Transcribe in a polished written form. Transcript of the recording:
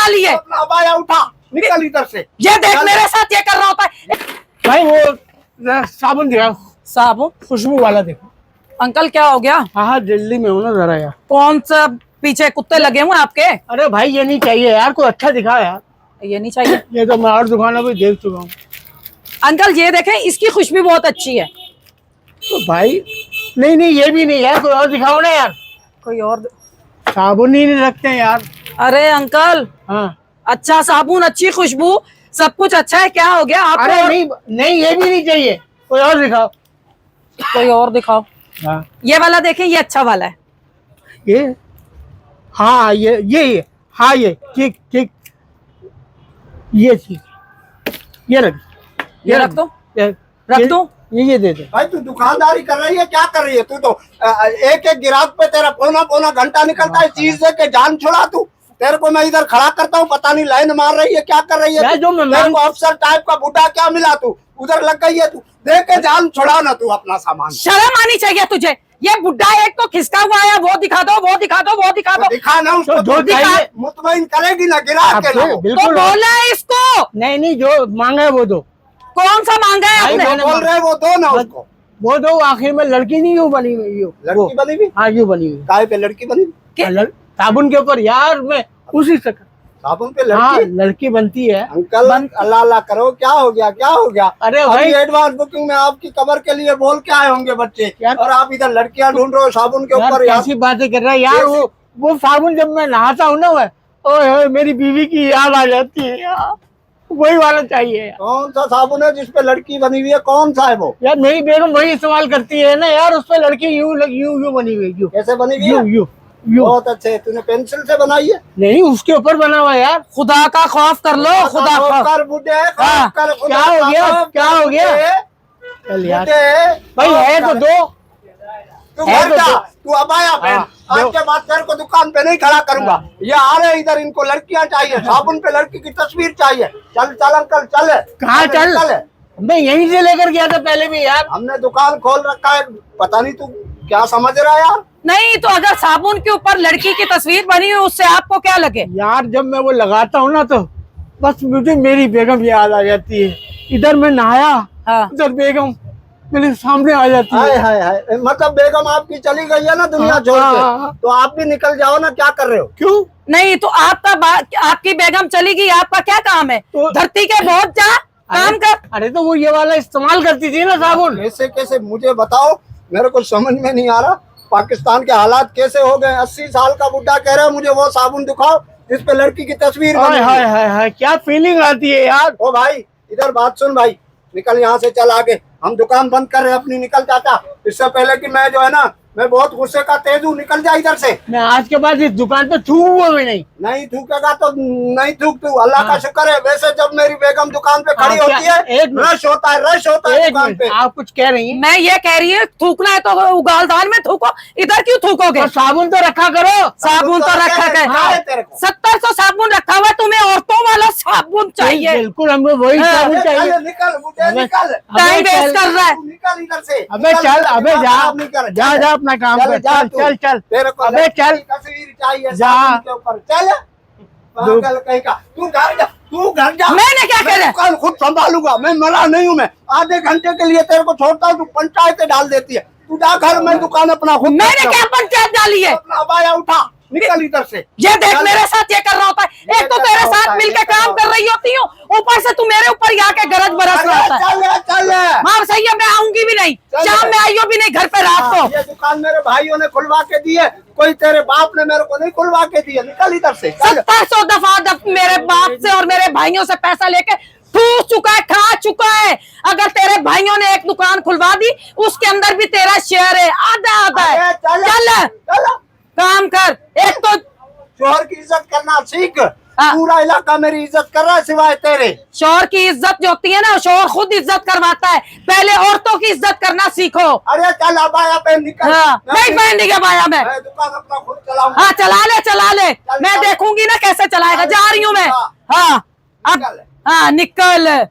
डाली है। अपना अबाया उठा, निकल इधर से। ये देख मेरे साथ ये कर रहा होता है। भाई वो साबुन दिखाओ, साबुन? खुशबू वाला देखो। अंकल क्या हो गया? हाँ हाँ दिल्ली में हूँ ना जरा यार। कौन सा पीछे कुत्ते लगे हुए आपके? अरे भाई ये नहीं चाहिए यार, कोई अच्छा दिखा यार। ये नहीं चाहिए? ये तो मैं और दुकानों पे देख चुका हूँ। अंकल ये देखें, इसकी खुशबू बहुत अच्छी है। तो भाई नहीं नहीं ये भी नहीं यार, कोई और दिखाओ ना यार। कोई और? साबुन ही नहीं रखते हैं यार। अरे अंकल, हाँ अच्छा साबुन, अच्छी खुशबू, सब कुछ अच्छा है, क्या हो गया आपको? अरे नहीं नहीं ये भी नहीं चाहिए, कोई और दिखाओ। कोई और दिखाओ। हाँ ये वाला देखें, ये अच्छा वाला है। ये हाँ ये हाँ ये ठीक ठीक, ये ठीक, ये रख, ये रख दो, रख ये- दो। ये दे दे। भाई तू दुकानदारी कर रही है, क्या कर रही है तू? तो एक एक गिराक पे तेरा पौना पौना घंटा निकलता है, चीज दे के जान छोड़ा तू। तेरे को मैं इधर खड़ा करता हूँ, पता नहीं लाइन मार रही है, क्या कर रही है? जो मैं तेरे को अफसर टाइप का बुढ़ा क्या मिला, तू उधर लग गई है। तू दे के जान छोड़ा ना तू अपना सामान। शर्म आनी चाहिए तुझे। ये बुड्ढा एक तो खिसका हुआ है, वो दिखा दो, वो दिखा दो, वो दिखा दो। दिखा ना उसको, जो तो दिखा, चाहिए। मुतमईन करेगी ना, गिरा के ना वो। तो बिल्कुल बोला है इसको। नहीं नहीं जो मांगा है वो दो, कौन सा मांगा है भाई, आपने? जो बोल रहे वो दो ना उसको। वो दो। आखिर में लड़की नहीं यूं बनी हुई, यूं लड़की बनी हुई? हाँ यूं बनी हुई। काय पे लड़की बनी हुई? साबुन के ऊपर यार, मैं उसी से साबुन पे हाँ लड़की? लड़की बनती है। अंकल अल्लाह अल्लाह करो, क्या हो गया, क्या हो गया? अरे भाई एडवांस बुकिंग में आपकी कबर के लिए बोल के आए होंगे बच्चे, यार। और आप इधर लड़कियां ढूंढ रहे हो साबुन के यार ऊपर। यार कैसी बातें कर रहा है यार। वो साबुन जब मैं नहाता हूँ ना, ओए ओए मेरी बीवी की याद आ जाती है यार, वही वाला चाहिए यार। कौन सा साबुन है जिसपे लड़की बनी हुई है? कौन सा है वो? यार मेरी बेगम वही इस्तेमाल करती है ना यार, उस पर लड़की यूं यूं बनी हुई है, यूं कैसे बनी हुई यूं है? यूं यूं। बहुत अच्छे। तूने पेंसिल से बनाई है? नहीं उसके ऊपर बना हुआ है यार। खुदा का खौफ कर लो, खुदा का। कर बुढ़े, हाँ, कर खुदा क्या हो का गया? खौफ क्या कर हो गया? बुढ़े, चल यार बुढ़े, भाई है तो खौफ कर। दो। तू है घर तो जा, दो। तू अबाया पहन। हाँ, आज जो- के बाद तेरे को दुकान पे नहीं खड़ा करूंगा। ये आ रहे इधर, इनको लड़कियां चाहिए, साबुन पे लड़की की तस्वीर चाहिए। चल चल अंकल चल। कहाँ चल? मैं यहीं से लेकर गया था पहले भी यार। हमने दुकान खोल रखा है, पता नहीं तू क्या समझ रहा है यार। नहीं तो अगर साबुन के ऊपर लड़की की तस्वीर बनी हुई, उससे आपको क्या लगे? यार जब मैं वो लगाता हूँ ना, तो बस मुझे मेरी बेगम याद आ जाती है। इधर मैं नहाया, हाँ। उधर बेगम मेरे सामने आ जाती हाय है। हाय हाय, मतलब बेगम आपकी चली गई है ना दुनिया छोड़ हाँ। के, तो आप भी निकल जाओ ना, क्या कर रहे हो? क्यों? नहीं तो आपकी बेगम चली गई, आपका क्या काम है? तो- धरती के बहुत जा काम कर। अरे तो वो ये वाला इस्तेमाल करती थी ना साबुन। कैसे कैसे मुझे बताओ, मेरे को समझ में नहीं आ रहा। पाकिस्तान के हालात कैसे हो गए? 80 साल का बुढ़ा कह रहा है मुझे वो साबुन दिखाओ जिस पे लड़की की तस्वीर बनी हाय हुई हाय है। हाय हाय, क्या फीलिंग आती है यार। ओ भाई इधर बात सुन भाई, निकल यहाँ से, चल आगे। हम दुकान बंद कर रहे हैं अपनी, निकल जाता इससे पहले कि मैं जो है ना, मैं बहुत गुस्से का तेज हूँ। निकल जा इधर से। मैं आज के बाद इस दुकान पे थूकूंगा भी नहीं। नहीं थूकेगा तो नहीं थूक तू, अल्लाह का शुक्र है। वैसे जब मेरी बेगम दुकान पे खड़ी हाँ, होती क्या? है, एक मिनट। रश होता है एक दुकान मिनट, पे। आप कुछ कह रही हैं? मैं ये कह रही है, थूकना है तो उगालदान में थूको, इधर क्यों थूकोगे? और साबुन तो रखा करो। साबुन तो रखा क्या है है, तेरे को? 700 साबुन रखा हुआ है, तुम्हें औरतों वाला साबुन चाहिए। बिल्कुल हमें वही हाँ, साबुन अरे, चाहिए। चल, निकल मुझे, अबे- निकल। टाइम चल- वेस्ट कर रहा है। तू निकल इधर से। अबे निकल, चल, अबे दिमाग जा खराब नहीं कर। जा जा अपना काम कर। जा चल तू। चल चल। तेरे को अबे लड़की चल। की तस्वीर चाहिए जा। साबुन के ऊपर। चल पागल कहीं का। तू घर जा, तू घर जा। मैंने क्या मैं करा? दुकान खुद संभालूंगा, मैं मरा नहीं हूँ। मैं आधे घंटे के लिए तेरे को छोड़ता हूँ, तू पंचायतें डाल देती है। तू जा घर में, दुकान अपना खुद मैंने संभाल। क्या पंचायत डाली है? अपना अबाया उठा, निकल इधर से। ये देख चल। मेरे साथ ये कर रहा होता है। एक तो ये तेरे कर रहा साथ होता है, मिलके ये कर काम रहा कर रही होती हूँ, ऊपर से तू मेरे ऊपर यहाँ के गरज बरस रहा होता है। चल चल। माँ सही है, मैं आऊंगी भी नहीं, चल। शाम में आइयो भी नहीं घर पे रात को। ये दुकान मेरे भाइयों ने खुलवा के दी है, कोई तेरे बाप ने मेरे को नहीं खुलवा के दी है। निकल इधर से। चल। 700 दफा मेरे बाप से और मेरे भाइयों से पैसा लेके ठूस चुका है, खा चुका है। अगर तेरे भाइयों ने एक दुकान खुलवा दी, उसके अंदर भी तेरा शेयर है, आधा आधा है। अरे, चल चल काम कर। एक तो शोहर की इज्जत करना सीख। हाँ। पूरा इलाका मेरी इज्जत कर रहा है सिवाय तेरे। शोहर की इज्जत जो होती है ना, शोहर खुद इज्जत करवाता है। पहले औरतों की इज्जत करना सीखो। अरे चल अबाया पे निकल। हाँ, नहीं पहन दी बाया मैं। मैं दुकान अपना खुद चलाऊंगा। हाँ चला ले चला ले, चल, मैं चल। देखूंगी ना कैसे चलाएगा। जा रही हूँ मैं। हाँ अब निकल। हाँ निकल।